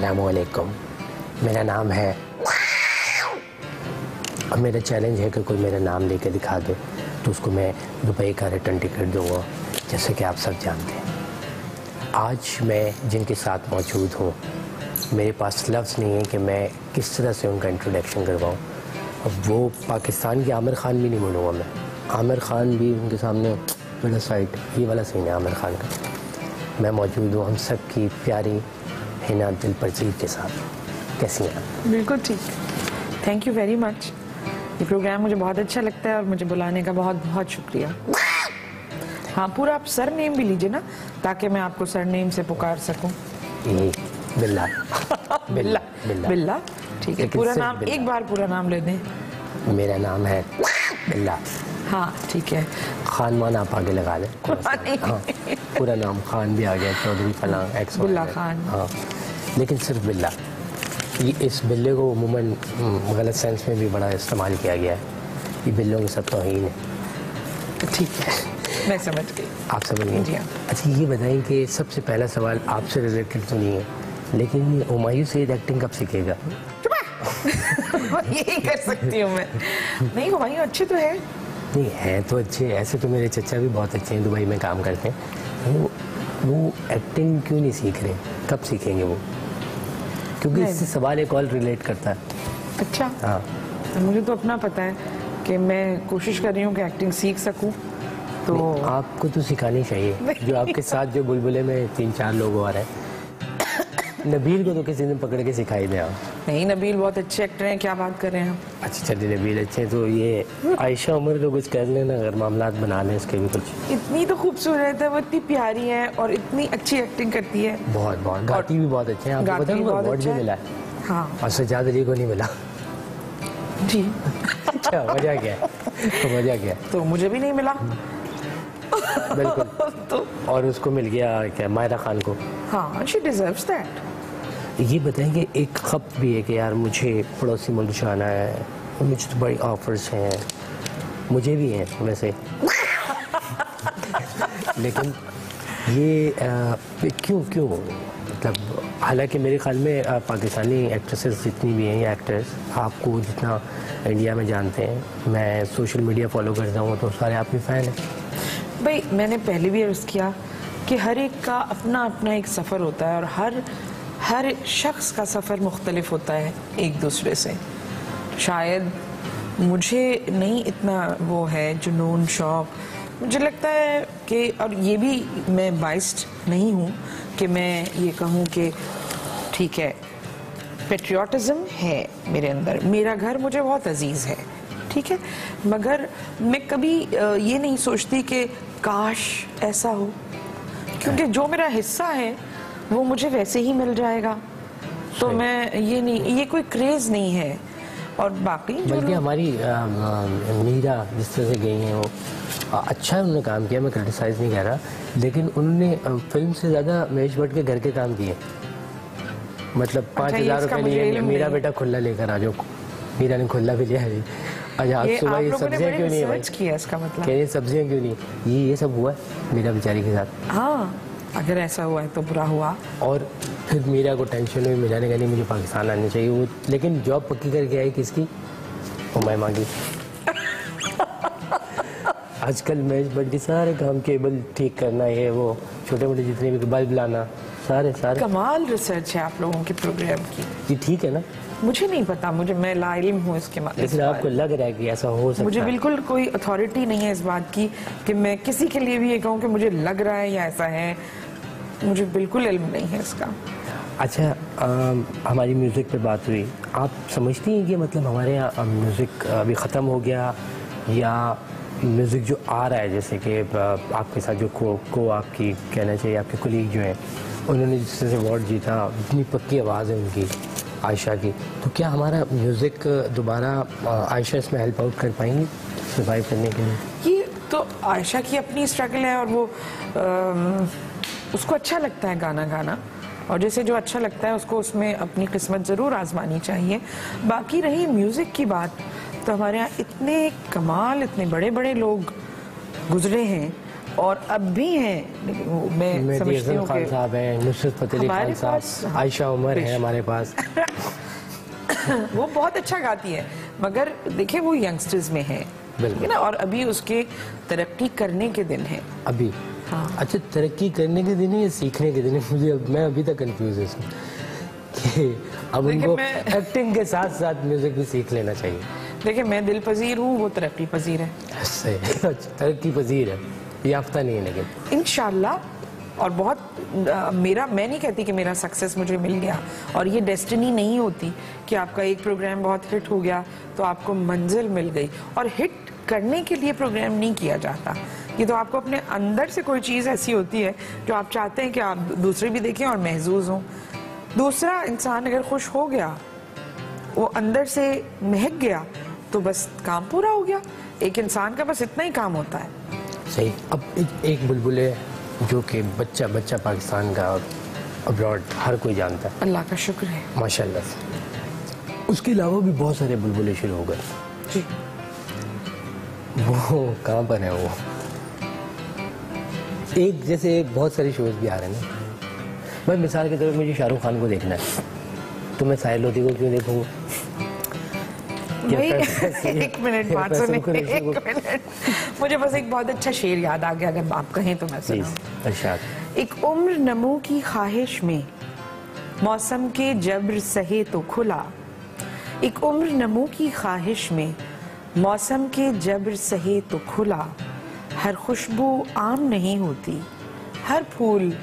अस्सलामुअलैकुम, मेरा नाम है और मेरा चैलेंज है कि कोई मेरा नाम लेके दिखा दे तो उसको मैं दुबई का रिटर्न टिकट दूंगा, जैसे कि आप सब जानते हैं। आज मैं जिनके साथ मौजूद हूँ, मेरे पास लफ्ज़ नहीं है कि मैं किस तरह से उनका इंट्रोडक्शन करवाऊँ। अब वो पाकिस्तान के आमिर खान भी नहीं बनूँगा मैं। आमिर खान भी उनके सामने मेरा साइड, ये वाला सीन है आमिर खान का। मैं मौजूद हूँ हम सब की प्यारी हिना दिलपजीर के साथ। कैसी हैं आप? बिल्कुल ठीक, थैंक यू वेरी मच। ये प्रोग्राम मुझे बहुत अच्छा लगता है और मुझे बुलाने का बहुत बहुत शुक्रिया। हाँ, पूरा आप सर नेम भी लीजिए ना, ताकि मैं आपको सर नेम से पुकार सकूं। बिल्ला बिल्ला बिल्ला, ठीक है। पूरा नाम बिल्ला। एक बार पूरा नाम ले दें। मेरा नाम है बिल्ला। हाँ ठीक है, खान मान आप आगे लगा दें। हाँ, पूरा नाम खान भी आ गया, चौधरी फलां एक्स बिल्ला खान। हाँ, लेकिन सिर्फ बिल्ला। ये इस बिल्ले को अमूमन गलत सेंस में भी बड़ा इस्तेमाल किया गया है। ये बिल्लों के सब तौहीन है। ठीक है, मैं समझ गई। आप समझ गए? जी हाँ। अच्छा, ये बताएं कि सबसे पहला सवाल आपसे रिलेटेड तो नहीं है, लेकिन हुमायूं सईद एक्टिंग कब सीखेगा? यही कर सकती हूँ मैं। नहीं, हुमायूं अच्छे तो है। नहीं है तो अच्छे, ऐसे तो मेरे चचा भी बहुत अच्छे हैं, दुबई में काम करते हैं। वो एक्टिंग क्यों नहीं सीख रहे? कब सीखेंगे वो? क्योंकि इससे सवाल एक और रिलेट करता है। अच्छा हाँ, तो मुझे तो अपना पता है कि मैं कोशिश कर रही हूँ कि एक्टिंग सीख सकूँ। तो आपको तो सिखानी चाहिए। जो आपके साथ जो बुलबुले में 3-4 लोग आ रहे हैं, नबील को तो किसी ने पकड़ के सिखाई दे आप। नहीं, नबील बहुत अच्छे एक्टर हैं, क्या बात कर रहे हैं। अच्छा चलिए, नबील अच्छे, तो ये आयशा उमर को कुछ कर लेना, अगर मामलात बना लें इसके भी कुछ। इतनी तो खूबसूरत है, वो इतनी प्यारी है और इतनी अच्छी एक्टिंग करती है। बहुत बहुत गाती भी बहुत अच्छे हैं। आपको पता है उनको अवार्ड भी मिला है? हाँ, और सज्जाद अली को नहीं मिला। जी। अच्छा, वजह क्या है? तो वजह क्या है? तो मुझे भी नहीं मिला। बिल्कुल। तो और उसको मिल गया क्या, मायरा खान को? हाँ, शी डिजर्व्स दैट। ये बताएंगे, एक खप भी है कि यार मुझे पड़ोसी मुल्क जाना है, मुझे तो बड़ी ऑफर्स हैं, मुझे भी हैं वैसे। लेकिन ये क्यों मतलब, हालांकि मेरे ख्याल में पाकिस्तानी एक्ट्रेसेस जितनी भी हैं या एक्टर्स, आपको जितना इंडिया में जानते हैं, मैं सोशल मीडिया फॉलो करता हूँ तो सारे आपके फ़ैन हैं। भाई, मैंने पहले भी अर्ज़ किया कि हर एक का अपना अपना एक सफ़र होता है और हर शख्स का सफ़र मुख्तलिफ होता है एक दूसरे से। शायद मुझे नहीं इतना वो है जुनून, शौक़। मुझे लगता है कि, और ये भी मैं बाइस्ड नहीं हूँ कि मैं ये कहूँ कि ठीक है, पेट्रियाटिज़म है मेरे अंदर, मेरा घर मुझे बहुत अजीज़ है, ठीक है, मगर मैं कभी ये नहीं सोचती कि काश ऐसा हो, क्योंकि जो मेरा हिस्सा है वो मुझे वैसे ही मिल जाएगा। तो मैं ये नहीं, ये कोई क्रेज़ नहीं है। और बाकी बल्कि हमारी मीरा जिस तरह से गई हैं, वो अच्छा उन्होंने काम किया, मैं क्रिटिसाइज़ नहीं कर रहा, लेकिन उन्होंने फिल्म से ज़्यादा महेश भट्ट के घर के काम किए। मतलब 5,000 रुपये लिए, मेरा बेटा खुला लेकर आ जाओ, मीरा ने खुला भी लिया है। अच्छा, आज सुबह ये सब्जियाँ क्यों नहीं है? किया इसका मतलब कह रही सब्जियाँ क्यों नहीं? ये सब हुआ है मीरा बेचारी के साथ। हाँ, अगर ऐसा हुआ है तो बुरा हुआ। और फिर मीरा को टेंशन हुई, मीरा ने कहा नहीं मुझे पाकिस्तान आनी चाहिए। वो लेकिन जॉब पक्की करके आई किसकी? हुमायूं की। आजकल महेश भट्ट के सारे काम, केबल ठीक करना, ये वो छोटे मोटे जितने भी बल्ब लाना, सारे कमाल रिसर्च है आप लोगों के प्रोग्राम की। ये ठीक है ना? मुझे नहीं पता, मैं लाइल्म हूँ इसके बारे में। लेकिन आपको लग रहा है कि ऐसा हो सकता है? मुझे बिल्कुल कोई अथॉरिटी नहीं है इस बात की कि मैं किसी के लिए भी ये कहूँ कि मुझे लग रहा है या ऐसा है। मुझे बिल्कुल इल्म नहीं है इसका। अच्छा, हमारी म्यूज़िक पे बात हुई, आप समझती हैं कि मतलब हमारे यहाँ म्यूज़िक अभी ख़त्म हो गया, या म्यूज़िक जो आ रहा है, जैसे कि आपके साथ जो को आपकी कहना चाहिए, आपके कोलीग जो हैं, उन्होंने जिस तरह से अवार्ड जीता, इतनी पक्की आवाज़ है उनकी, आयशा की, तो क्या हमारा म्यूज़िक दोबारा आयशा इसमें हेल्प आउट कर पाएंगी सर्वाइव करने के लिए? ये तो आयशा की अपनी स्ट्रगल है और वो उसको अच्छा लगता है गाना गाना, और जैसे जो अच्छा लगता है उसको उसमें अपनी किस्मत ज़रूर आजमानी चाहिए। बाकी रही म्यूज़िक की बात, तो हमारे यहाँ इतने कमाल, इतने बड़े बड़े लोग गुजरे हैं और अब भी हैं। मैं समझती हूँ खान साहब हैं, नुसरत फतेह अली खान साहब, आयशा उमर है हमारे पास। वो बहुत अच्छा गाती है, मगर देखिए वो यंगस्टर्स में है ना, और अभी उसके तरक्की करने के दिन है अभी। हाँ। अच्छा, तरक्की करने के दिन है या सीखने के दिन है? मैं अभी तक कंफ्यूज हूँ कि अब उनको एक्टिंग के साथ साथ म्यूजिक भी सीख लेना चाहिए। देखिए मैं दिल पजीर हूँ, वो तरक्की पजीर है। तरक्की पजीर है, याफ्ता नहीं है लेकिन इंशाल्लाह। और बहुत मैं नहीं कहती कि मेरा सक्सेस मुझे मिल गया, और ये डेस्टिनी नहीं होती कि आपका एक प्रोग्राम बहुत हिट हो गया तो आपको मंजिल मिल गई। और हिट करने के लिए प्रोग्राम नहीं किया जाता, ये तो आपको अपने अंदर से कोई चीज़ ऐसी होती है जो आप चाहते हैं कि आप दूसरे भी देखें और महजूज हों। दूसरा इंसान अगर खुश हो गया, वो अंदर से महक गया, तो बस काम पूरा हो गया। एक इंसान का बस इतना ही काम होता है। सही। अब एक बुलबुल है जो कि बच्चा बच्चा पाकिस्तान का और अब्रॉड हर कोई जानता है। अल्लाह का शुक्र है माशाल्लाह से। उसके अलावा भी बहुत सारे बुलबुले शुरू हो गए जी। वो कहाँ पर है वो? एक जैसे बहुत सारे शोज भी आ रहे हैं ना भाई, मिसाल के तौर पर मुझे शाहरुख खान को देखना है तो मैं साहिल लोधी को क्यों देखूंगा? एक मिनट बात सुने, एक मिनट। मुझे बस एक बहुत अच्छा शेर याद आ गया, अगर आप कहें तो मैं सुनाऊं। एक उम्र नमो की ख्वाहिश में मौसम के जब्र सहे तो खुला, एक उम्र नमो की ख्वाहिश में मौसम के जब्र सहे तो खुला, हर खुशबू आम नहीं होती, हर फूल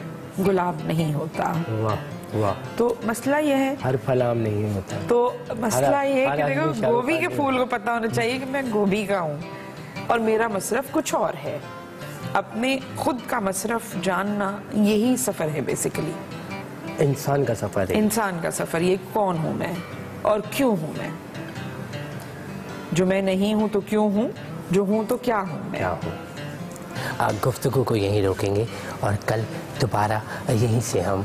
गुलाब नहीं होता। वाह वाह। तो मसला यह है, हर फल आम नहीं होता। तो मसला ये है कि देखो गोभी के फूल को पता होना चाहिए कि मैं गोभी का हूँ और मेरा मसरफ कुछ और है। अपने खुद का मसरफ जानना यही सफर है बेसिकली। इंसान का सफर है। इंसान का सफर, ये कौन हूँ मैं और क्यों हूँ मैं। जो मैं नहीं हूँ तो क्यों हूँ, जो हूँ तो क्या हूँ मैं। क्या हूँ। गुफ्तगू को यहीं रोकेंगे और कल दोबारा यहीं से हम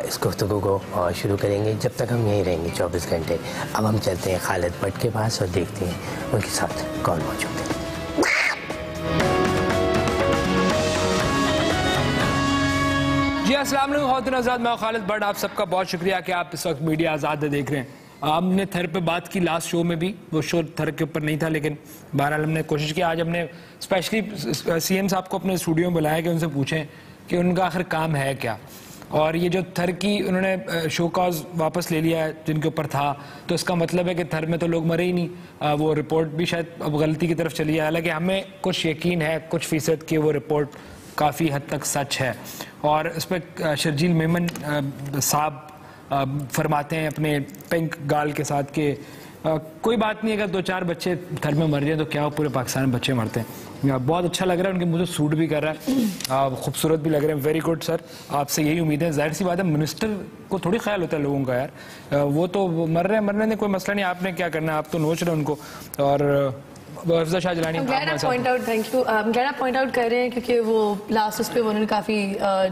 इस गुफ्तगू को शुरू करेंगे। जब तक हम यहीं रहेंगे 24 घंटे। अब हम चलते हैं खालिद भट्ट के पास और देखते हैं उनके साथ कौन मौजूद है। जी अस्सलाम वालेकुम ख़वातीन हज़रात, मैं खालिद भट्ट। आप सबका बहुत शुक्रिया कि आप इस वक्त मीडिया आज़ाद देख रहे हैं। हमने थर पे बात की लास्ट शो में भी, वो शो थर के ऊपर नहीं था, लेकिन बहरहाल हमने कोशिश की। आज हमने स्पेशली सीएम साहब को अपने स्टूडियो में बुलाया कि उनसे पूछें कि उनका आखिर काम है क्या। और ये जो थर की उन्होंने शो कॉज वापस ले लिया है जिनके ऊपर था, तो इसका मतलब है कि थर में तो लोग मरे ही नहीं। वो रिपोर्ट भी शायद अब गलती की तरफ चली है। हालांकि हमें कुछ यकीन है कुछ फीसद कि वो रिपोर्ट काफ़ी हद तक सच है। और इस पर शर्जील मेमन साहब फरमाते हैं अपने पिंक गाल के साथ कि कोई बात नहीं, अगर 2-4 बच्चे थर में मर जाए तो क्या, पूरे पाकिस्तान में बच्चे मरते हैं। बहुत अच्छा लग रहा है, उनके मुझे सूट भी कर रहा है, खूबसूरत भी लग रहे हैं। वेरी गुड सर, आपसे यही उम्मीद है। जाहिर सी बात है मिनिस्टर को थोड़ी ख्याल होता है लोगों का यार, वो तो मर रहे हैं, मरने में कोई मसला नहीं। आपने क्या करना है, आप तो नोच रहे हैं उनको। और Shah Jilani point out, thank you. Point out कर रहे हैं क्योंकि वो लास्ट उस पे उन्होंने काफी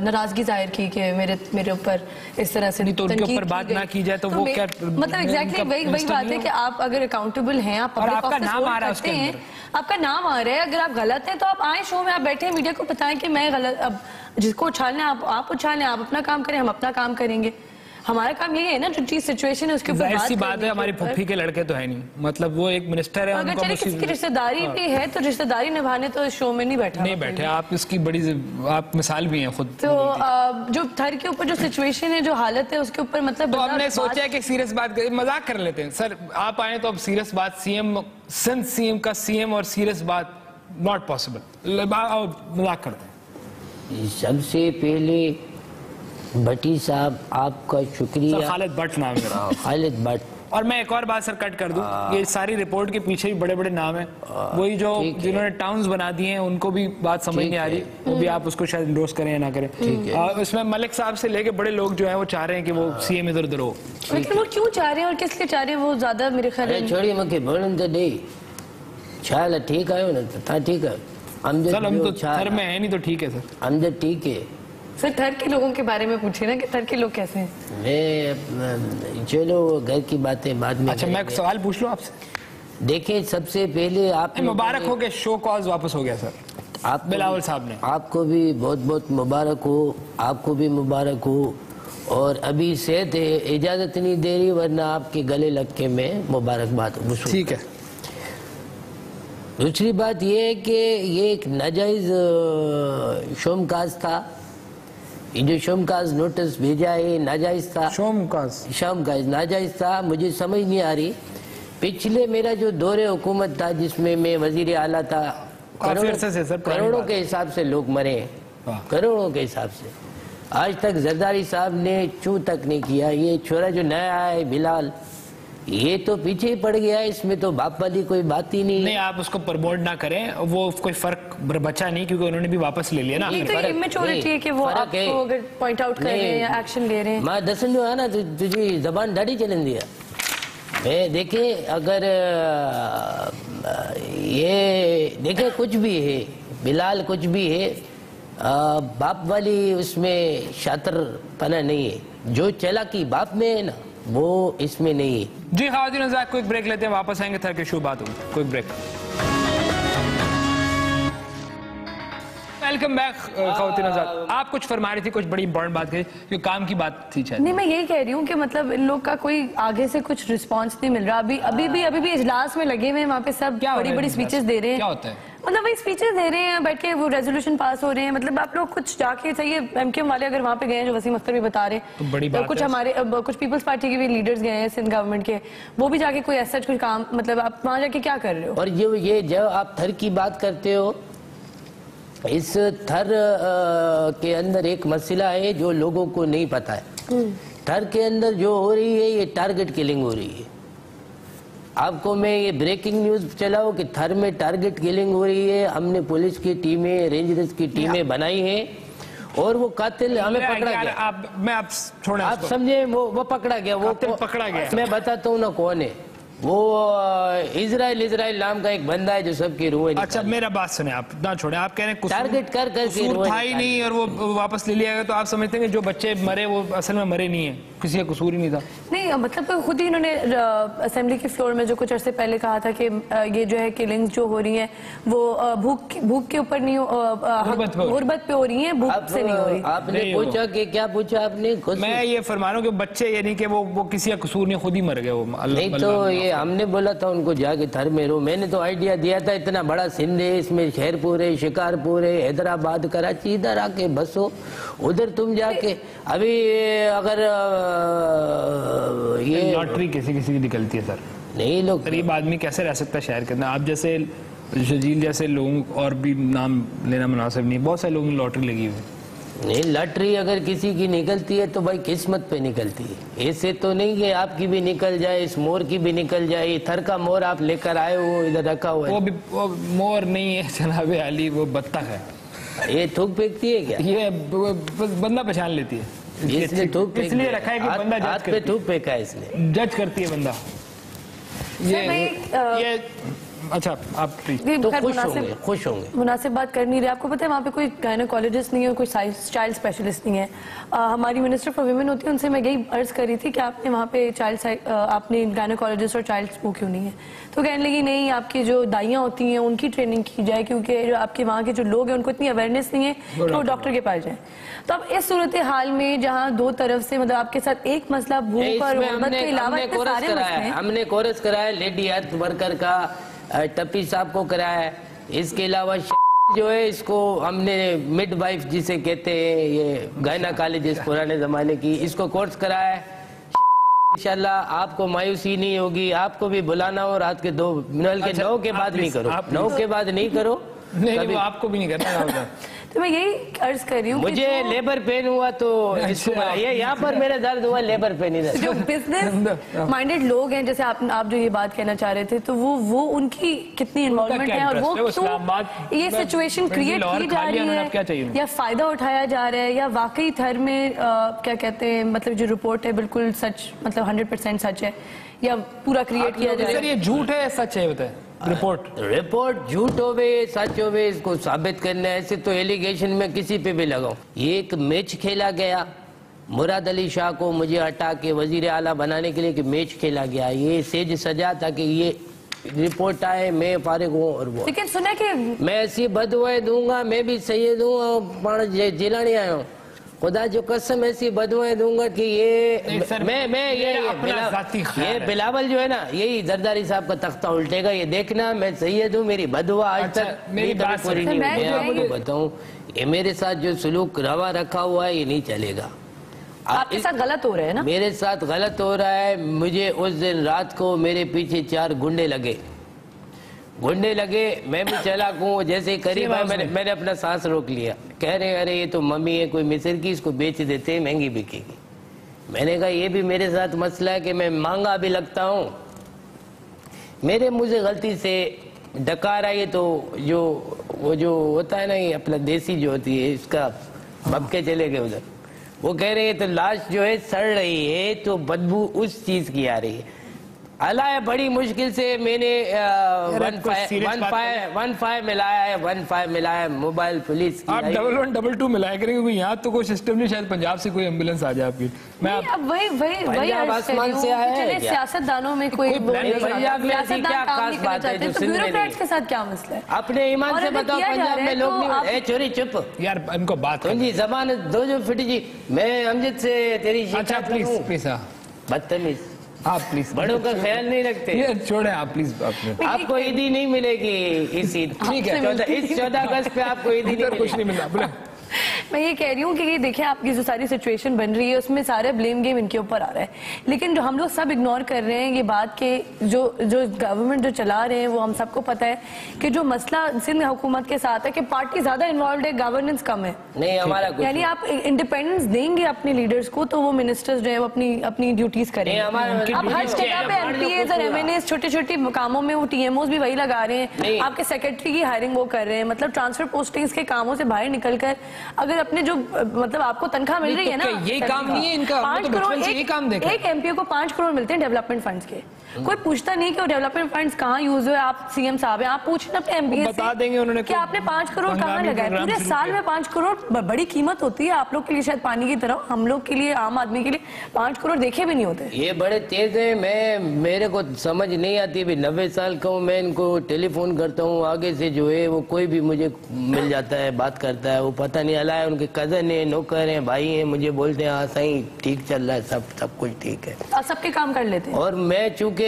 नाराजगी जाहिर की कि मेरे ऊपर इस तरह से, तो उनके ऊपर बात ना की जाए तो वो क्या, मतलब एग्जैक्टली वही बात है कि आप अगर अकाउंटेबल हैं, आप आपका नाम आ रहा है उसके अंदर, आपका नाम आ रहा है, अगर आप गलत हैं तो आप आए शो में, आप बैठे मीडिया को बताएं कि मैं गलत। अब जिसको उछालना है आप उछालें, आप अपना काम करें, हम अपना काम करेंगे। हमारा काम ये है ना, जो चीज सिचुएशन है उसके ऊपर ऐसी बात है। हमारी फुफ्फी के लड़के तो है नहीं, मतलब वो एक मिनिस्टर है, अगर चले किसी की रिश्तेदारी भी है तो रिश्तेदारी निभाने तो इस शो में नहीं बैठे। आप इसकी बड़ी आप मिसाल भी हैं खुद। तो जो थर के ऊपर जो सिचुएशन है, जो हालत है, उसके ऊपर मतलब तो हमने सोचा है कि सीरियस बात करें, मजाक कर लेते हैं। सर आप आए तो अब सीरियस बात, सीएम का सीएम और सीरियस बात नॉट पॉसिबल, मजाक करते हैं। सबसे पहले भट्टी साहब आपका शुक्रिया। खालिद भट्ट नाम है, खालिद भट्ट। और मैं एक और बात सर कट कर दूं, ये सारी रिपोर्ट के पीछे भी बड़े बड़े नाम हैं, वही जो जिन्होंने टाउन्स बना दिए हैं उनको भी बात समझ नहीं आ रही, वो भी आप उसको शायद इंडोर्स करें या ना करें। इसमें मलिक साहब से लेके बड़े लोग जो हैं वो चाह रहे हैं कि वो सीएम इधर उधर हो। लेकिन वो क्यों चाह रहे हैं और किस लिए चाह रहे हैं, वो ज्यादा मेरे ख्याल में छोड़ी मके बोलन तो दे चाल ठीक आयो ना, था ठीक है। सर हम तो थर में है नहीं तो ठीक है सर, हम ठीक है। सर थर के लोगों के बारे में पूछे ना कि थर के लोग कैसे हैं। मैं चलो घर की बातें बाद में। अच्छा मैं एक सवाल पूछ लूं आपसे। देखिए सबसे पहले आप मुबारक हो गया, शो कॉज वापस हो गया सर। बिलावल साहब ने। आपको भी बहुत बहुत मुबारक हो, आपको भी मुबारक हो। और अभी सेहत है, इजाज़त नहीं दे रही, वरना आपके गले लग के मैं मुबारकबाद। ठीक है। दूसरी बात ये है कि ये एक नाजायज़ शोमकाज था। ये जो शोमकाज नोटिस भेजा है नाजायज़ था। शोमकाज नाजायज़ था। मुझे समझ नहीं आ रही, पिछले मेरा जो दौरे हुकूमत था जिसमें मैं वजीर आला था, करोड़ों के हिसाब से लोग मरे, करोड़ों के हिसाब से। आज तक जरदारी साहब ने चू तक नहीं किया। ये छोरा जो नया है बिलाल, ये तो पीछे ही पड़ गया है, इसमें तो बाप वाली कोई बात ही नहीं। नहीं, आप उसको प्रमोट ना करें, वो कोई फर्क बचा नहीं, क्योंकि उन्होंने भी वापस ले लिया ना। ये तो इमेच्योरिटी है कि वो आपको अगर पॉइंट आउट कर रहे हैं या एक्शन ले रहे हैं। मां दसन जो है ना, तुझी जबान दाढ़ी चलन दिया। देखे अगर ये देखे कुछ भी है बिलाल, कुछ भी है, बाप वाली उसमें शातिर-पना नहीं है। जो चालाकी बाप में है ना, वो इसमें नहीं है। जी खातिन हज़रात, कोई ब्रेक लेते हैं, वापस आएंगे, थर के शो बात होगी। कोई ब्रेक। वेलकम बैक खातिन हज़रात। आप कुछ फरमा रही थी, कुछ बड़ी इंपॉर्टेंट बात कही, जो काम की बात थी शायद। नहीं, मैं यही कह रही हूँ कि मतलब इन लोग का कोई आगे से कुछ रिस्पांस नहीं मिल रहा। अभी भी इजलास में लगे हुए हैं, वहाँ पे सब बड़ी स्पीचेस दे रहे हैं। क्या होता है? मतलब वही स्पीचेस दे रहे हैं, बैठ के वो रेजोल्यूशन पास हो रहे हैं। मतलब आप लोग कुछ जाके, सही है, एमक्यूएम वाले अगर वहाँ पे गए हैं, जो वसीम अख्तर भी बता रहे हैं, तो बड़ी बात कुछ है। हमारे कुछ पीपल्स पार्टी के भी लीडर्स गए हैं, सिंध गवर्नमेंट के, वो भी जाके कोई ऐसा कुछ काम, मतलब आप वहाँ जाके क्या कर रहे हो? और ये जब आप थर की बात करते हो, इस थर के अंदर एक मसला है जो लोगों को नहीं पता है। थर के अंदर जो हो रही है, ये टारगेट किलिंग हो रही है। आपको मैं ये ब्रेकिंग न्यूज चलाऊं कि थर में टारगेट किलिंग हो रही है। हमने पुलिस की टीमें, रेंजर्स की टीमें बनाई हैं, और वो कातिल हमें पकड़ा गया। आप समझे, वो पकड़ा गया, वो पकड़ा गया। मैं बताता हूँ ना कौन है वो। इजराइल नाम का एक बंदा है जो सबकी रूह। अच्छा, मेरा बात सुने, आप ना छोड़े। आप कह रहे हैं टारगेट कर था ही नहीं, और वो वापस ले लिया गया, तो आप समझते हैं कि जो बच्चे मरे वो असल में मरे नहीं है, किसी का कसूर ही नहीं था? नहीं, मतलब खुद ही इन्होंने असेंबली के फ्लोर में जो कुछ अर्से पहले कहा था कि ये जो है किलिंग्स जो हो रही हैं वो भूख के ऊपर नहीं, गुर्बत पे हो रही हैं, भूख से नहीं हो रही। आपने पूछा कि क्या पूछा आपने? मैं ये फरमा रहा हूँ कि बच्चे, यानी कि वो किसी का कसूर नहीं, खुद ही मर गए वो। नहीं तो ये हमने बोला था उनको जाके थर में रो। मैंने तो आइडिया दिया था, इतना बड़ा सिंध है, इसमें शेरपुर है, शिकारपुर है, हैदराबाद, कराची, इधर आके बसो, उधर तुम जाके। अभी अगर ये लॉटरी किसी की निकलती है सर, नहीं लोग, गरीब आदमी कैसे रह सकता है शहर के अंदर? आप जैसे शजील जैसे लोगों, और भी नाम लेना मुनासिब नहीं, बहुत सारे लोगों की लॉटरी लगी हुई। नहीं, लॉटरी अगर किसी की निकलती है तो भाई किस्मत पे निकलती है। ऐसे तो नहीं कि आपकी भी निकल जाए, इस मोर की भी निकल जाए। थर का मोर आप लेकर आए हो, इधर रखा हुआ है। वो मोर नहीं है जनाब अली, वो बत्तख है। ये थूक फेंकती है क्या? ये बंदा पहचान लेती है, इसलिए थूक इसलिए रखा है कि बंदा जज पे थूक फेंका है, इसलिए जज करती है बंदा। ये अच्छा, आप तो खुश होंगे। मुनासिब बात कर नहीं रहे। आपको पता है वहाँ पे कोई गायनोकोलॉजिस्ट नहीं है, कोई चाइल्ड स्पेशलिस्ट नहीं है। हमारी मिनिस्टर फॉर वुमेन होती है, उनसे मैं यही अर्ज कर रही थी कि आपने वहाँ पे आपने गायनोकोलॉजिस्ट और चाइल्ड वो क्यों नहीं है? तो कहने लगी नहीं, आपकी जो दाइयाँ होती हैं उनकी ट्रेनिंग की जाए, क्योंकि जो आपके वहाँ के जो लोग हैं उनको इतनी अवेयरनेस नहीं है कि वो डॉक्टर के पास जाए। तो अब इस सूरत हाल में जहाँ दो तरफ से, मतलब आपके साथ एक मसला भूख और गुर्बत के अलावा इतने सारे मसले हैं। हमने कोरस कराया, लेडी हेल्थ वर्कर का टप्पी साहब को कराया है। इसके अलावा जो है, इसको हमने मिडवाइफ जिसे कहते हैं, ये गायनोकोलॉजिस्ट पुराने जमाने की, इसको कोर्स कराया है। इंशाल्लाह आपको मायूसी नहीं होगी। आपको भी बुलाना हो रात के 9 के बाद नहीं करो, 9 के बाद नहीं करो। नहीं, वो आपको भी नहीं करना। तो मैं यही अर्ज कर रही हूँ, मुझे लेबर पेन हुआ तो ये यहाँ पर मेरा दर्द हुआ, लेबर पेन इधर। जो बिजनेस माइंडेड लोग हैं, जैसे आप जो ये बात कहना चाह रहे थे, तो वो उनकी कितनी इन्वॉल्वमेंट है, और वो क्यों ये सिचुएशन क्रिएट की जा रही है, या फायदा उठाया जा रहा है, या वाकई थर में क्या कहते हैं, मतलब जो रिपोर्ट है बिल्कुल सच, मतलब 100% सच है, या पूरा क्रिएट किया जा रहा है? ये झूठ है सच है? बताए रिपोर्ट झूठ होवे सच होवे, इसको साबित करना है। ऐसे तो एलिगेशन में किसी पे भी लगाओ। ये एक मैच खेला गया, मुराद अली शाह को मुझे हटा के वजीर आला बनाने के लिए कि मैच खेला गया। ये सेज सजा था कि ये रिपोर्ट आए मैं फारिग हूँ और वो लेकिन सुना कि मैं ऐसी बदुआएं दूंगा, मैं भी सैयद हूँ पाण जिलानी आया हूँ, खुदा जो कसम ऐसी बदुआएं दूंगा कि ये मैं ये बिलावल जो है ना यही जरदारी साहब का तख्ता उल्टेगा, ये देखना। मैं सैयद हूँ, मेरी बदुआ आज तक मेरी बात पूरी नहीं हुई। मैं आपको बताऊँ, ये मेरे साथ जो सुलूक रवा रखा हुआ है ये नहीं चलेगा। आपके साथ गलत हो रहा है ना? मेरे साथ गलत हो रहा है। मुझे उस दिन रात को मेरे पीछे 4 गुंडे लगे, मैं भी चला हूँ, जैसे करीब मैंने अपना सांस रोक लिया। कह रहे अरे ये तो मम्मी है कोई मिस्र की, इसको बेच देते हैं, महंगी बिकेगी। मैंने कहा ये भी मेरे साथ मसला है कि मैं महंगा भी लगता हूँ। मेरे मुंह से गलती से डकार आई तो वो जो होता है ना ये अपना देसी जो होती है इसका भपके चले गए उधर। वो कह रहे हैं तो लाश जो है सड़ रही है तो बदबू उस चीज की आ रही है। अल्लाह बड़ी मुश्किल से मैंने 15 मिलाया है, 15 मिलाया है, मोबाइल पुलिस आप 1112 मिलाया करेंगे क्योंकि यहाँ तो कोई सिस्टम नहीं, शायद पंजाब से कोई एम्बुलेंस आ जाए आपकी। मैं वही आसमान से आया है। सियासतदानों में कोई पंजाब में ऐसी क्या खास बात है जो सिंध में नहीं? के साथ क्या मसला है? अपने ईमान से बताओ, पंजाब में लोग नहीं। चोरी चुप यार, इनको बात जी जबान दो जो फिट जी। मैं अमजद से तेरी शिकायत करूं? प्लीज बदतमीज आप प्लीज बड़ों का ख्याल नहीं रखते। ये छोड़े आप प्लीज। आपको ईदी नहीं मिलेगी इस ईद। ठीक है, इस 14 अगस्त पे आपको ईदी कुछ नहीं मिला। मैं ये कह रही हूँ कि ये देखिए आपकी जो सारी सिचुएशन बन रही है उसमें सारे ब्लेम गेम इनके ऊपर आ रहा है, लेकिन जो हम लोग सब इग्नोर कर रहे हैं ये बात के जो गवर्नमेंट जो चला रहे हैं वो हम सबको पता है कि जो मसला सिंध हुकूमत के साथ है कि पार्टी ज्यादा इन्वॉल्व है, गवर्नेंस कम है। नहीं हमारा कुछ यानी आप इंडिपेंडेंस देंगे अपने लीडर्स को तो वो मिनिस्टर्स जो है वो अपनी ड्यूटीज करेंगे। अब हर जगह पे एमपीएस और एमएनएस छोटे छोटे कामों में वो टीएमओस भी वही लगा रहे हैं, आपके सेक्रेटरी की हायरिंग वो कर रहे हैं। मतलब ट्रांसफर पोस्टिंग्स के कामों से बाहर निकलकर अगर अपने जो मतलब आपको तनख्वाह मिल रही है ना, ये काम नहीं है इनका। 5 करोड़ एक एमपीओ को 5 करोड़ मिलते हैं डेवलपमेंट फंड्स के। कोई पूछता नहीं कि वो डेवलपमेंट फंड्स कहाँ यूज हुए। आप सीएम साहब हैं, आप पूछना अपने एमपीए से बता देंगे उन्होंने कि आपने 5 करोड़ कहाँ लगाए। पूरे साल में 5 करोड़ बड़ी कीमत होती है। आप लोग के लिए शायद पानी की तरह, हम लोग के लिए आम आदमी के लिए 5 करोड़ देखे भी नहीं होते। ये बड़े तेज है, मेरे को समझ नहीं आती। 90 साल का हूँ मैं, इनको टेलीफोन करता हूँ आगे से जो है वो कोई भी मुझे मिल जाता है, बात करता है। वो पता नहीं अला है उनके कजन है, नौकर है, भाई है, मुझे बोलते हैं हाँ सही ठीक चल रहा है, सब कुछ ठीक है और सबके काम कर लेते हैं। और मैं चूंकि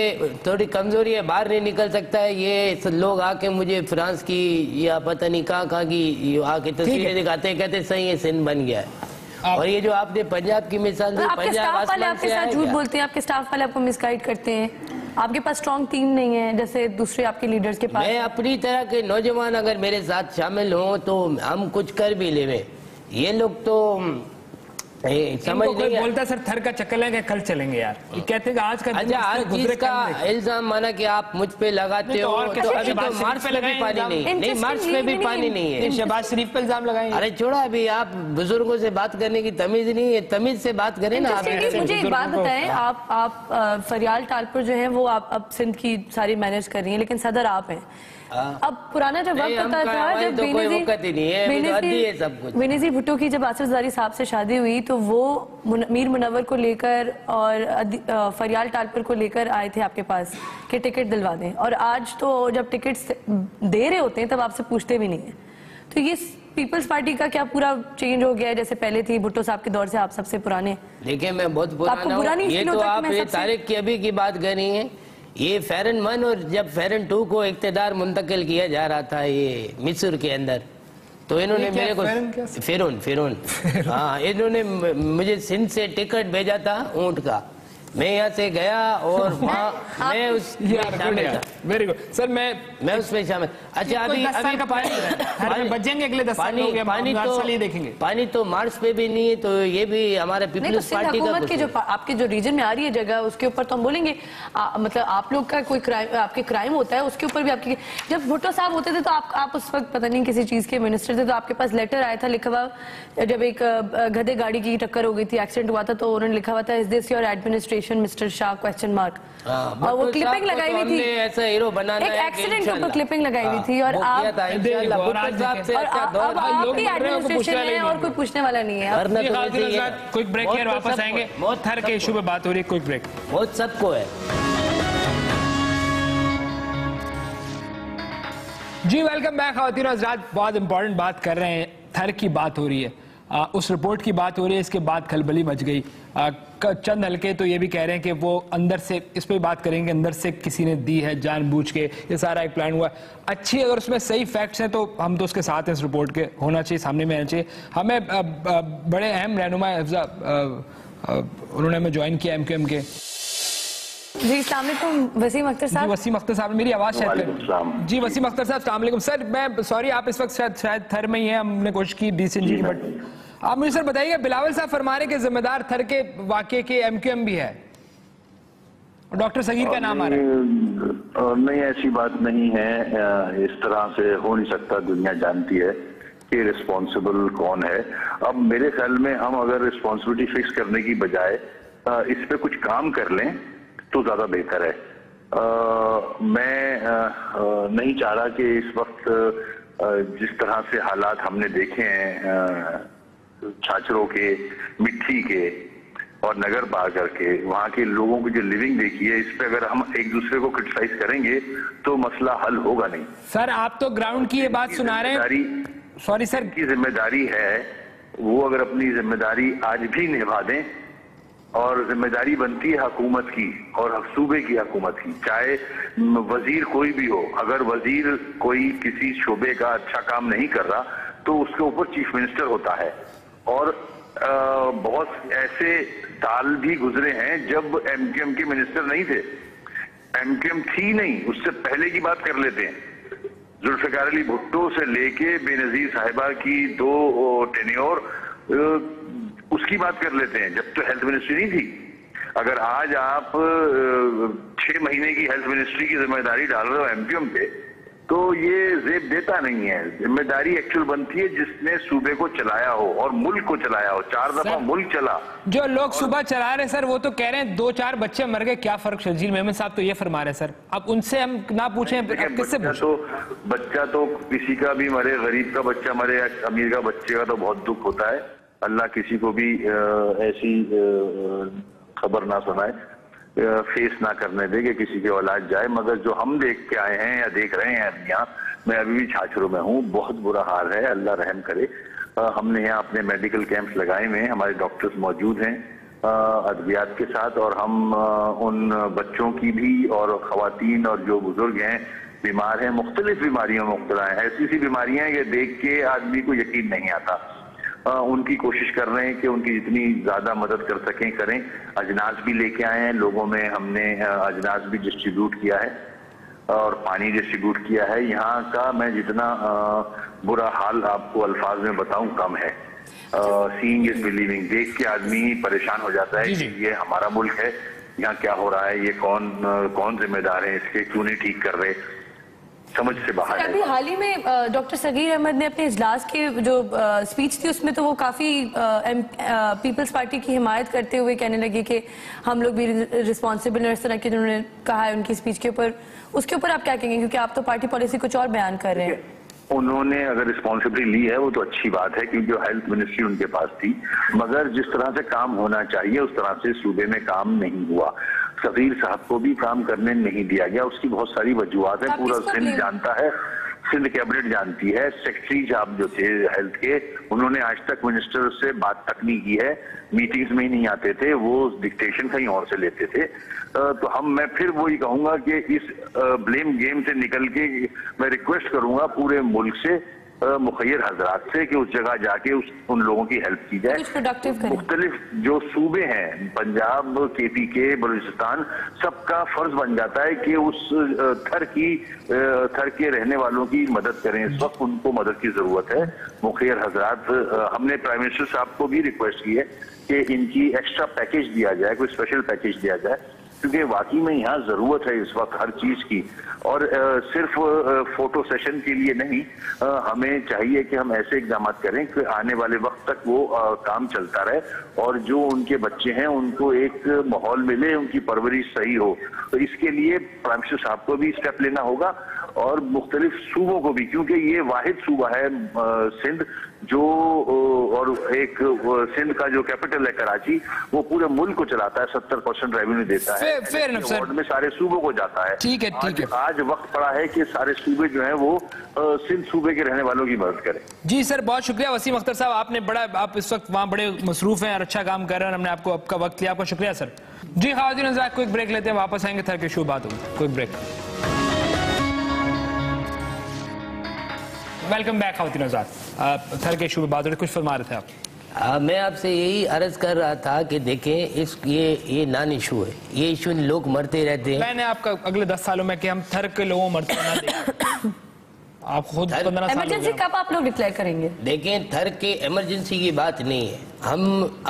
थोड़ी कमजोरी है, बाहर नहीं निकल सकता है, ये लोग आके मुझे फ्रांस की या पता नहीं कहाँ की आके तस्वीरें दिखाते हैं, कहते सही है सिंध बन गया है। और ये जो आपने पंजाब की मिसाल दी, पंजाब आपके साथ झूठ बोलते हैं, आपके स्टाफ वाले आपको मिसगाइड करते हैं, आपके पास स्ट्रॉन्ग टीम नहीं है जैसे दूसरे आपके लीडर्स के पास। मैं अपनी तरह के नौजवान अगर मेरे साथ शामिल हों तो हम कुछ कर भी लेवे। ये लोग तो समझ नहीं बोलता सर थर का चक्कर लगा कल चलेंगे यार, ये कहते हैं आज का अच्छा हर चीज का इल्जाम माना कि आप मुझ पे लगाते हो तो अभी तो मार्च पे भी पानी नहीं, मार्च पे भी पानी नहीं है। शहबाज शरीफ पे इल्जाम लगाएंगे। अरे छोड़ा, अभी आप बुजुर्गों से बात करने की तमीज नहीं है, तमीज से बात करें ना। मुझे एक बात बताएं, आप फरियाल टालपुर जो है वो आप अब सिंध की सारी मैनेज कर रही हैं, लेकिन सदर आप हैं। अब पुराना जब वक्त होता था जब बेनजीर भुट्टो की जब आसिफ ज़रदारी साहब से शादी हुई तो वो मीर मुनव्वर को लेकर और फरियाल टालपुर को लेकर आए थे आपके पास कि टिकट दिलवा दें, और आज तो जब टिकट दे रहे होते हैं तब आपसे पूछते भी नहीं है। तो ये पीपल्स पार्टी का क्या पूरा चेंज हो गया है? जैसे पहले थी भुट्टो साहब के दौर से आप सबसे पुराने। देखिए मैं बहुत पुराना हूं, ये तो आप तारिक की अभी की बात कर रही हैं। ये फेरन 1 और जब फेरन 2 को इख्तियार मुंतकिल किया जा रहा था ये मिस्र के अंदर, तो इन्होंने मेरे को फिरौन हाँ, इन्होंने मुझे सिंध से टिकट भेजा था ऊंट का। मैं यहाँ से गया और वहाँ मैं उस शामिल था। वेरी गुड सर, मैं उसमें शामिल। अच्छा अभी बचेंगे अगले 10 साल देखेंगे। पानी तो मार्च पे भी नहीं है, तो ये भी हमारे पीपल्स पार्टी का के जो आपके जो रीजन में आ रही है जगह, उसके ऊपर तो हम बोलेंगे मतलब आप लोग का कोई क्राइम, आपके क्राइम होता है उसके ऊपर भी आपकी। जब भुट्टो साहब होते थे तो आप उस वक्त पता नहीं किसी चीज के मिनिस्टर थे, तो आपके पास लेटर आया था लिखा हुआ, जब एक गधे गाड़ी की टक्कर हो गई थी, एक्सीडेंट हुआ था, तो उन्होंने लिखा हुआ था is this your administration mister Shah question mark. और वो क्लिपिंग लगाई हुई थी, ऐसा हीरो बनाना एक एक्सीडेंट के ऊपर क्लिपिंग लगाई हुई थी। और आप आपकी एडमिनिस्ट्रेशन में और कोई पूछने वाला नहीं है। क्विक ब्रेक है, वापस आएंगे। बहुत थर के इशू पे बात हो रही है, क्विक ब्रेक। बहुत सबको है। जी वेलकम बैक ख़वातीन और हज़रात। बहुत इंपॉर्टेंट बात कर रहे हैं, थर की बात हो रही है, उस रिपोर्ट की बात हो रही है, इसके बाद खलबली मच गई। चंद हल्के तो ये भी कह रहे हैं कि वो अंदर से, इस पर बात करेंगे, अंदर से किसी ने दी है जानबूझ के, ये सारा एक प्लान हुआ। अच्छी अगर उसमें सही फैक्ट्स हैं तो हम तो उसके साथ हैं, इस रिपोर्ट के होना चाहिए, सामने में आना चाहिए। हमें बड़े अहम रहनुमा उन्होंने हमें ज्वाइन किया MQM के। जी अस्सलाम वालेकुम वसीम अख्तर साहब। वसीम अख्तर साहब, मेरी आवाज़ शायद। जी वसीम अख्तर साहब अस्सलाम वालेकुम। सर मैं सॉरी, आप इस वक्त शायद थर में ही हैं, हमने कोशिश की डीसी जी की, बट आप मुझे सर बताइएगा, बिलावल साहब फरमा रहे कि जिम्मेदार थर के वाक़े के MQM भी है, डॉक्टर सगीर का नाम आ रहा है। नहीं, ऐसी बात नहीं है, इस तरह से हो नहीं सकता। दुनिया जानती है कि रिस्पॉन्सिबल कौन है। अब मेरे ख्याल में हम अगर रिस्पॉन्सिबिलिटी फिक्स करने की बजाय इस पे कुछ काम कर लें तो ज्यादा बेहतर है। मैं नहीं चाह रहा कि इस वक्त जिस तरह से हालात हमने देखे हैं छाछरों के, मिट्टी के और नगर बागर के, वहाँ के लोगों की जो लिविंग देखी है, इस पे अगर हम एक दूसरे को क्रिटिसाइज करेंगे तो मसला हल होगा नहीं। सर आप तो ग्राउंड की ये बात सुना रहे हैं, सॉरी सर, की जिम्मेदारी है वो अगर अपनी जिम्मेदारी आज भी निभा दें, और जिम्मेदारी बनती है हुकूमत की और सूबे की हुकूमत की, चाहे वजीर कोई भी हो। अगर वजीर कोई किसी शोबे का अच्छा काम नहीं कर रहा तो उसके ऊपर चीफ मिनिस्टर होता है। और बहुत ऐसे साल भी गुजरे हैं जब MQM के मिनिस्टर नहीं थे, MQM थी नहीं, उससे पहले की बात कर लेते हैं। जुल्फ़िकार अली भुट्टो से लेके बेनजीर साहिबा की 2 टेन्योर, उसकी बात कर लेते हैं, जब तो हेल्थ मिनिस्ट्री नहीं थी। अगर आज आप 6 महीने की हेल्थ मिनिस्ट्री की जिम्मेदारी डाल रहे हो MQM पे, तो ये जेब देता नहीं है। जिम्मेदारी एक्चुअल बनती है जिसने सूबे को चलाया हो और मुल्क को चलाया हो। 4 दफा मुल्क चला। जो लोग सुबह चला रहे सर, वो तो कह रहे हैं 2-4 बच्चे मर गए, क्या फर्क। शर्जील मेमन साहब तो ये फरमा रहे सर, अब उनसे हम ना पूछें, किससे पूछें? बच्चा तो किसी का भी मरे, गरीब का बच्चा मरे या अमीर का बच्चे का, तो बहुत दुख होता है। अल्लाह किसी को भी ऐसी खबर ना सुनाए, फेस ना करने दे कि किसी की औलाद जाए। मगर जो हम देख के आए हैं या देख रहे हैं यहाँ, मैं अभी भी छाछरों में हूँ, बहुत बुरा हाल है, अल्लाह रहम करे। हमने यहाँ अपने मेडिकल कैंप्स लगाए हुए हैं, हमारे डॉक्टर्स मौजूद हैं अद्वियात के साथ, और हम उन बच्चों की भी और खवातीन और जो बुजुर्ग हैं बीमार हैं, मुख्तलिफ बीमारियों में मुब्तला हैं। ऐसी सी बीमारियां हैं कि देख के आदमी को यकीन नहीं आता। उनकी कोशिश कर रहे हैं कि उनकी जितनी ज्यादा मदद कर सकें करें। अजनास भी लेके आए हैं, लोगों में हमने अजनास भी डिस्ट्रीब्यूट किया है और पानी डिस्ट्रीब्यूट किया है। यहाँ का मैं जितना बुरा हाल आपको अल्फाज में बताऊं कम है। सीइंग इज बिलीविंग, देख के आदमी परेशान हो जाता है कि ये हमारा मुल्क है, यहाँ क्या हो रहा है, ये कौन जिम्मेदार है इसके, क्यों नहीं ठीक कर रहे, समझ से बाहर है। अभी हाल ही में डॉक्टर सगीर अहमद ने अपने इजलास के जो स्पीच थी उसमें तो वो काफी पीपल्स पार्टी की हिमायत करते हुए कहने लगे कि हम लोग भी रिस्पॉन्सिबल हैं, इस तरह के जिन्होंने कहा है उनकी स्पीच के ऊपर। उसके ऊपर आप क्या कहेंगे, क्योंकि आप तो पार्टी पॉलिसी कुछ और बयान कर रहे हैं। उन्होंने अगर रिस्पॉन्सिबिलिटी ली है वो तो अच्छी बात है, क्योंकि हेल्थ मिनिस्ट्री उनके पास थी, मगर जिस तरह से काम होना चाहिए उस तरह से सूबे में काम नहीं हुआ। सगीर साहब को भी काम करने नहीं दिया गया, उसकी बहुत सारी वजूहत है, पूरा सिंध जानता है, सिंध कैबिनेट जानती है। सेक्रेटरी साहब जो थे हेल्थ के, उन्होंने आज तक मिनिस्टर से बात तक नहीं की है, मीटिंग्स में ही नहीं आते थे, वो डिक्टेशन कहीं और से लेते थे। तो मैं फिर वही कहूंगा कि इस ब्लेम गेम से निकल के मैं रिक्वेस्ट करूंगा पूरे मुल्क से, मुखैर हजरात से, कि उस जगह जाके उन लोगों की हेल्प की जाए। मुख्तलिफ जो सूबे हैं, पंजाब, KPK, बलूचिस्तान, सबका फर्ज बन जाता है कि उस थर के रहने वालों की मदद करें। इस वक्त उनको मदद की जरूरत है। मुखैर हजरात, हमने प्राइम मिनिस्टर साहब को भी रिक्वेस्ट की है कि इनकी एक्स्ट्रा पैकेज दिया जाए, कोई स्पेशल पैकेज दिया जाए, क्योंकि वाकई में यहाँ जरूरत है इस वक्त हर चीज की। और सिर्फ फोटो सेशन के लिए नहीं, हमें चाहिए कि हम ऐसे इकदाम करें कि आने वाले वक्त तक वो काम चलता रहे, और जो उनके बच्चे हैं उनको एक माहौल मिले, उनकी परवरिश सही हो। तो इसके लिए प्राइम मिनिस्टर साहब को भी स्टेप लेना होगा, और मुख्तलिफ सूबों को भी, क्योंकि ये वाहिद सूबा है सिंध जो, और एक सिंध का जो कैपिटल है कराची, वो पूरे मुल्क को चलाता है, 70% रेवेन्यू देता है, वार्ड में सारे सूबों को जाता है। ठीक है, ठीक है। आज वक्त पड़ा है कि सारे सूबे जो है वो सिंध सूबे के रहने वालों की मदद करें। जी सर, बहुत शुक्रिया वसीम अख्तर साहब, आपने बड़ा, आप इस वक्त वहाँ बड़े मसरूफ हैं और अच्छा काम कर रहे हैं, हमने आपको आपका वक्त लिया, आपका शुक्रिया सर। जी ख़वातीन हज़रात, कोई ब्रेक लेते हैं, वापस आएंगे, थर के शो बात होगी, कोई ब्रेक। वेलकम बैक ख़वातीन हज़रात, थर के शो में बात हो रही, कुछ फरमा रहे थे आप? मैं आपसे यही अर्ज कर रहा था कि देखें, इस ये नॉन इशू है, ये इशू लोग मरते रहते हैं। मैंने आपका अगले 10 सालों में कि हम थर के लोगों मरते ना देखें। आप खुद 15 साल इमरजेंसी कब आप लोग डिक्लेयर करेंगे? देखें, थर के इमरजेंसी की बात नहीं है, हम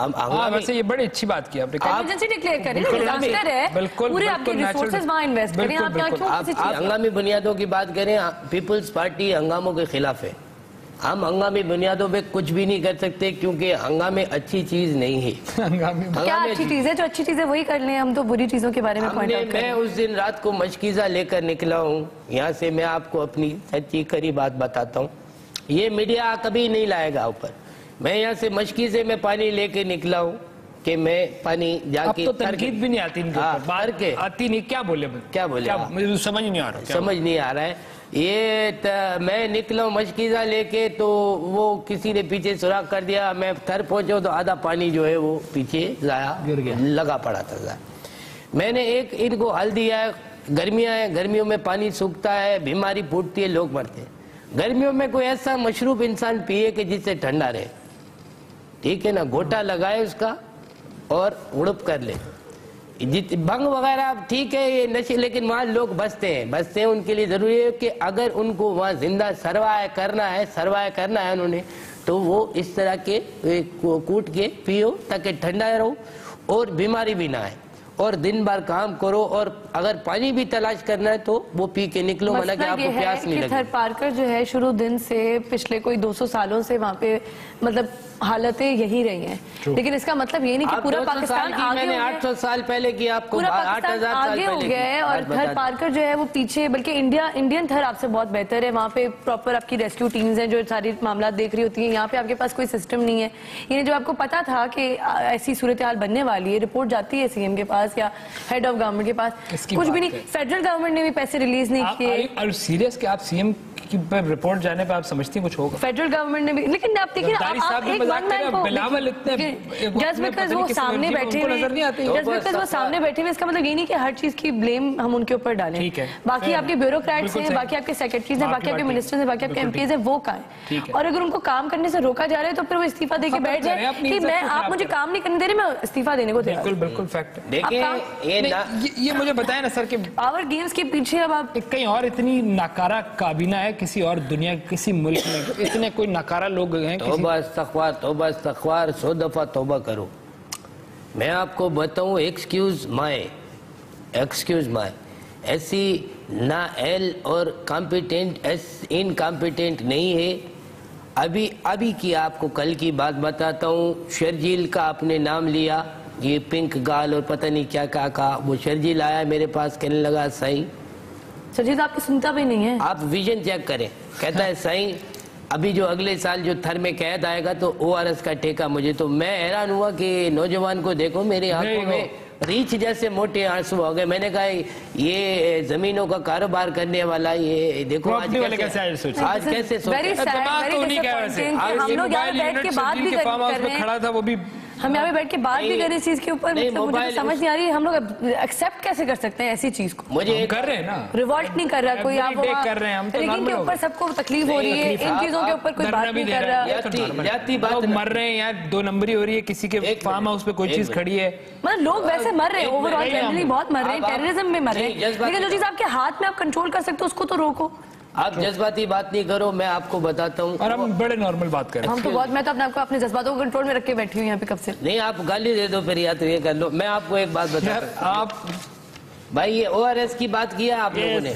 वैसे ये बड़ी अच्छी बात की आपने, इमरजेंसी डिक्लेयर करें, डिजास्टर है, बिल्कुल, पूरे आपके रिसोर्सेज वहां इन्वेस्ट करें, आप यहाँ क्यों किसी चीज? हंगामी बुनियादों की बात करें, पीपल्स पार्टी हंगामों के खिलाफ है। हम हंगामी बुनियादों पे कुछ भी नहीं कर सकते, क्योंकि हंगामे अच्छी चीज नहीं है। क्या अच्छी चीज है? जो अच्छी चीज है वही कर लें, हम तो बुरी चीजों के बारे में पॉइंट आउट करें। मैं उस दिन रात को मशकीज़ा लेकर निकला हूँ यहाँ से, मैं आपको अपनी सच्ची खरी बात बताता हूँ, ये मीडिया कभी नहीं लाएगा ऊपर। मैं यहाँ से मशकीज़े में पानी लेके निकला हूँ कि मैं पानी जाके, अब तो तनकीद भी नहीं आती इनके ऊपर, बाहर के आती नहीं, क्या बोले मुझे समझ नहीं आ रहा, समझ नहीं आ रहा है। मैं निकला मशकीज़ा लेके, तो वो किसी ने पीछे सुराख कर दिया, मैं थर पहुंचा तो आधा पानी जो है वो पीछे जाया, गिर गया, लगा पड़ा था। मैंने एक इनको हल दिया है, गर्मियाँ हैं, गर्मियों में पानी सूखता है, बीमारी फूटती है, लोग मरते हैं। गर्मियों में कोई ऐसा मशरूब इंसान पिए कि जिससे ठंडा रहे, ठीक है ना, घोटा लगाए उसका और उड़प कर ले। भंग वगैरह ठीक है ये नशे, लेकिन वहाँ लोग बसते हैं, उनके लिए जरूरी है कि अगर उनको वहाँ जिंदा सर्वाइव करना है उन्होंने, तो वो इस तरह के कूट के पियो ताकि ठंडा रहो और बीमारी भी ना आए, और दिन भर काम करो, और अगर पानी भी तलाश करना है तो वो पी के निकलो, मना कि आपको प्यास नहीं लगे। थर पारकर जो है शुरू दिन से पिछले कोई 200 सालों से वहाँ पे मतलब हालतें यही रही हैं, लेकिन इसका मतलब ये नहीं कि पूरा पाकिस्तान आगे, मैंने 800 साल पहले की आपको, पूरा पाकिस्तान आगे हो गया है, और थर पारकर जो है वो पीछे, बल्कि इंडियन थर आपसे बहुत बेहतर है। वहाँ पे प्रॉपर आपकी रेस्क्यू टीम्स हैं जो सारी मामला देख रही होती हैं। यहाँ पे आपके पास कोई सिस्टम नहीं है। ये जो आपको पता था कि ऐसी सूरत हाल बनने वाली है, रिपोर्ट जाती है सीएम के पास या हेड ऑफ गवर्नमेंट के पास, कुछ भी नहीं, फेडरल गवर्नमेंट ने भी पैसे रिलीज नहीं किए। सीरियस कि आप सीएम की रिपोर्ट जाने पे आप समझती हैं कुछ होगा? फेडरल गवर्नमेंट ने भी, लेकिन आप देखिए आप एक वन मैन को, जस्ट बिकॉज वो सामने बैठे हुए, इसका मतलब ये नहीं कि हर चीज की ब्लेम हम उनके ऊपर डालें। बाकी आपके ब्यूरोक्रेट्स हैं, बाकी आपके सेक्रेटरीज हैं, बाकी आपके मिनिस्टर्स हैं, बाकी आपके एमपीज हैं, वो कहाँ है? और अगर उनको काम करने से रोका जा रहा है तो फिर वो इस्तीफा देके बैठ जाए कि मैं, आप मुझे काम नहीं करने दे रहे, मैं इस्तीफा देने को तैयार। बिल्कुल फैक्ट। देखिए ये मुझे बताया ना सर कि पावर गेम्स के पीछे अब आप कहीं और इतनी नाकारा काबीना है किसी और दुनिया के किसी मुल्क में, इतने कोई नकारा लोग हैं? तौबा इस्तग़फ़ार 100 दफा तौबा करो। मैं आपको बताऊं, एक्सक्यूज माय ऐसी ना एल और कॉम्पिटेंट इनकॉम्पिटेंट नहीं है। अभी की आपको कल की बात बताता हूँ। शर्जील का आपने नाम लिया, ये पिंक गाल और पता नहीं क्या कहा। वो शर्जील आया मेरे पास, कहने लगा साईं, शर्जील आपकी सुनता भी नहीं है, आप विजन चेक करें। कहता है साईं अभी जो अगले साल जो थर में कैद आएगा तो ORS का ठेका मुझे। तो मैं हैरान हुआ कि नौजवान को देखो, मेरे आंखों में रीछ जैसे मोटे आंसू हो गए। मैंने कहा ये जमीनों का कारोबार करने वाला, ये देखो आज कैसे हम लोग यहाँ बैठ के बात भी कर रहे हैं, खड़ा था वो भी, हम यहाँ पे बैठ के बात भी करें इस चीज के ऊपर, मुझे समझ नहीं आ रही हम लोग एक्सेप्ट कैसे कर सकते हैं ऐसी चीज को। मुझे कर रहे हैं ना, रिवॉल्ट नहीं कर रहा कोई, आप कर रहे हैं हम, लेकिन के ऊपर सबको तकलीफ हो रही है, इन चीजों के ऊपर कोई बात नहीं कर रहा। जाती बात मर रहे हैं यार, 2 नंबरी हो रही है, किसी के फार्म हाउस पे कोई चीज खड़ी है, मतलब लोग वैसे मर रहे हैं, ओवरऑल जनरली बहुत मर रहे हैं, टेररिज्म में मर रहे हैं, लेकिन जो चीज आपके हाथ में आप कंट्रोल कर सकते हो उसको तो रोको। आप जज्बाती बात नहीं करो, मैं आपको बताता हूँ। और हम बड़े नॉर्मल बात करें। हम तो बहुत, मैं तो अपने आपको अपने जज्बातों को कंट्रोल में रख के बैठी हूँ यहाँ पे कब से। नहीं आप गाली दे दो फिर, या तो ये कर लो। मैं आपको एक बात बताता हूँ। आप भाई ये ORS की बात किया आप लोगों ने,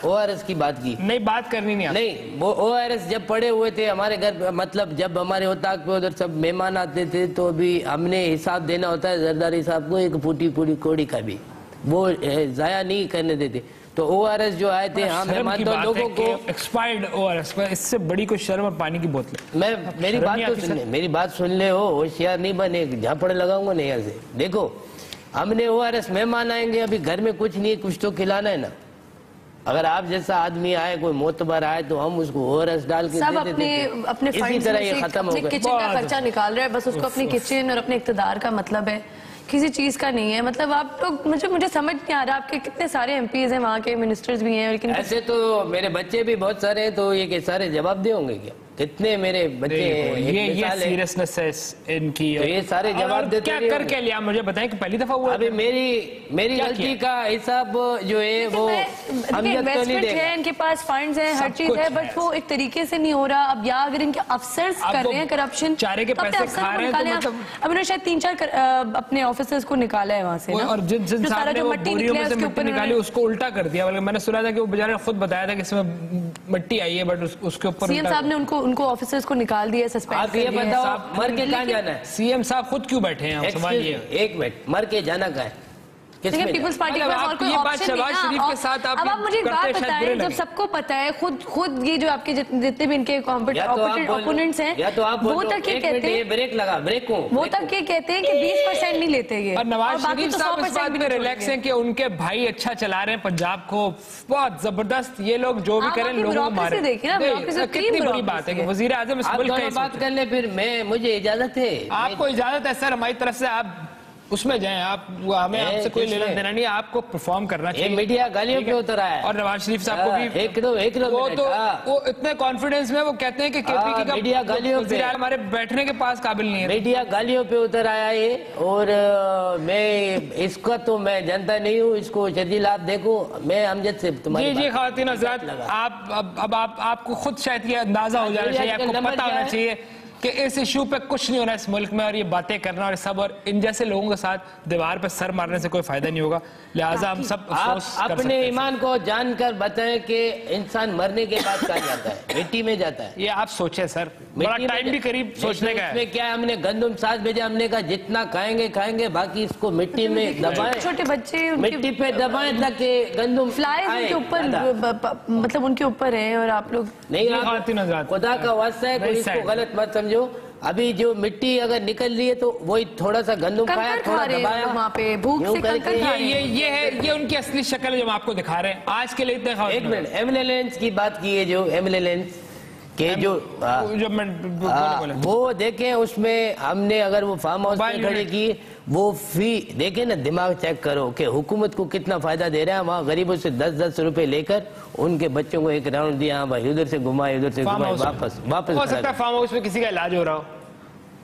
ORS की बात की नहीं, बात करनी नहीं, वो ORS जब पड़े हुए थे हमारे घर, मतलब जब हमारे उताक पे उधर सब मेहमान आते थे तो भी हमने हिसाब देना होता है जरदारी साहब को, एक फूटी पूरी कोड़ी का भी, वो जाया नहीं करने देते। तो ORS जो आए थे, हाँ मैं मानता हूँ लोगों को एक्सपायर्ड ORS, इससे बड़ी कोई शर्म और पानी की बोतल। मैं मेरी बात सुन ले, हो होशियार नहीं बने, झापड़ लगाऊंगा नहीं यहाँ से। देखो हमने ORS मेहमान आएंगे, अभी घर में कुछ नहीं, कुछ तो खिलाना है ना। अगर आप जैसा आदमी आए, कोई मोतबर आए, तो हम उसको ORS डाल के सब दे अपने इसी तरह ये खत्म हो गया। किचन का खर्चा निकाल रहा है, बस उसको अपनी किचन और अपने इक़्तिदार का मतलब है, किसी चीज का नहीं है। मतलब आप लोग, मुझे समझ नहीं आ रहा, आपके कितने सारे MPs हैं, वहाँ के मिनिस्टर्स भी हैं, लेकिन ऐसे तो मेरे बच्चे भी बहुत सारे हैं, तो ये के सारे जवाब दे होंगे क्या? कितने मेरे बच्चे हैं, ये सीरियसनेस है इनकी, तो ये सारे जवाब देते क्या करके लिया, मुझे बताएं कि पहली दफा हुआ। अभी मेरी गलती का हिसाब जो है वो इन्वेस्टमेंट है, इनके पास फंड्स हैं, हर चीज है, बट वो एक तरीके से नहीं हो रहा। अब या अगर इनके अफसर्स कर रहे हैं करप्शन, चारे के पैसे खा रहे हैं, तो अब उन्होंने शायद 3-4 अपने ऑफिसर्स को निकाला है वहाँ से, और जिन साहब ने वो बोरियों में से मिट्टी निकाली उसको उल्टा कर दिया। बल्कि मैंने सुना था कि वो बेचारे ने खुद बताया था कि इसमें मिट्टी आई है, बट उसके ऊपर CM साहब ने उनको ऑफिसर्स को निकाल दिया, सस्पेंड आप ये बताओ मर के कहाँ जाना है? CM साहब खुद क्यों बैठे हैं? सवाल ये, एक मिनट, मर के जाना कहाँ है? पीपल्स पार्टी के पास और कोई ऑप्शन नहीं है। अब आप मुझे एक बात बताएं, जब सबको पता है, खुद ये जो आपके जितने भी इनके ओपोनेंट्स हैं, वो तक ये कहते हैं, ब्रेक लगा, ब्रेक को वो तक ये कहते हैं कि 20% नहीं लेते ये। और नवाज शरीफ साहब इस बात में रिलैक्स हैं कि उनके भाई अच्छा चला रहे हैं पंजाब को, बहुत जबरदस्त। ये लोग जो भी करें लोगों को मारे, कितनी बड़ी बात है कि वजीर आजम इस मुल्क का बात कर ले। फिर मुझे इजाजत है, आपको इजाजत है सर, हमारी तरफ से आप उसमें जाएं, आप हमें आपसे कोई लेना देना नहीं है, आपको परफॉर्म करना चाहिए। मीडिया गालियों पे उतर आया है, और नवाज शरीफ साहब को भी एक वो इतने कॉन्फिडेंस में वो कहते हैं कि KPK का मीडिया गालियों पे, हमारे बैठने के पास काबिल नहीं है। मीडिया गालियों पे उतर आया है, और मैं इसका तो मैं जानता नहीं हूँ इसको। शर्जील आप देखो, मैं अमजद से तुम्हारी जी ख़वातीन हज़रात, आपको खुद शायद ये अंदाजा हो जाना चाहिए, आपको पता होना चाहिए कि इस इशू पे कुछ नहीं होना इस मुल्क में, और ये बातें करना और सब, और इन जैसे लोगों के साथ दीवार पे सर मारने से कोई फायदा नहीं होगा। लिहाजा हम सब अपने ईमान को जानकर बताएं कि इंसान मरने के बाद कहाँ जाता है? मिट्टी में जाता है। ये आप सोचे सर, बड़ा टाइम भी करीब सोचने का है। क्या हमने गंदम 7 बजे हमने कहा जितना खाएंगे, बाकी इसको मिट्टी में दबाएं, छोटे बच्चे मिट्टी पे दबाएं ताकि गंदम फ्लाइज उनके ऊपर, मतलब उनके ऊपर है, और आप लोग नहीं, खुदा का वास्ता है, कोई इसको गलत मत समझो। अभी जो मिट्टी अगर निकल रही है तो वही थोड़ा सा गंदम खाया, थोड़ा दबाया, वहाँ पे भूख से कंकर खा रहे हैं। ये उनकी असली शक्ल है जो हम आपको दिखा रहे हैं। आज के लिए इतने। एक मिनट, MLA की बात की है, जो MLA के जो वो देखें, उसमें हमने अगर वो फार्म हाउस पे खड़ी की, वो फी देखे ना, दिमाग चेक करो कि हुकूमत को कितना फायदा दे रहा है। वहाँ गरीबों से 10-10 रुपए लेकर उनके बच्चों को एक राउंड दिया, हाँ भाई उधर से घुमाए, उधर से घुमाए, वापस हो सकता है फार्म हाउस में किसी का इलाज हो रहा हो,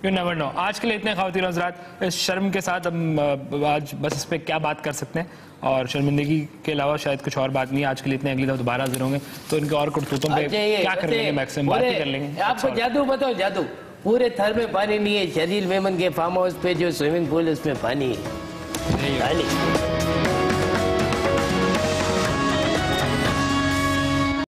यू नेवर नो। आज के लिए इतने ख़वातीन हज़रात, इस शर्म के साथ हम आज बस इस पर क्या बात कर सकते हैं, और शर्मिंदगी के अलावा शायद कुछ और बात नहीं। आज के लिए इतने, अगली दफा दोबारा हाजिर होंगे तो इनके और करतूतों पे क्या कर लेंगे, मैक्सिमम बात ही कर लेंगे। आपको जादू बताओ, जादू पूरे थर में पानी नहीं है। शर्जील मेमन के फार्म हाउस पे जो स्विमिंग पूल है उसमें पानी है।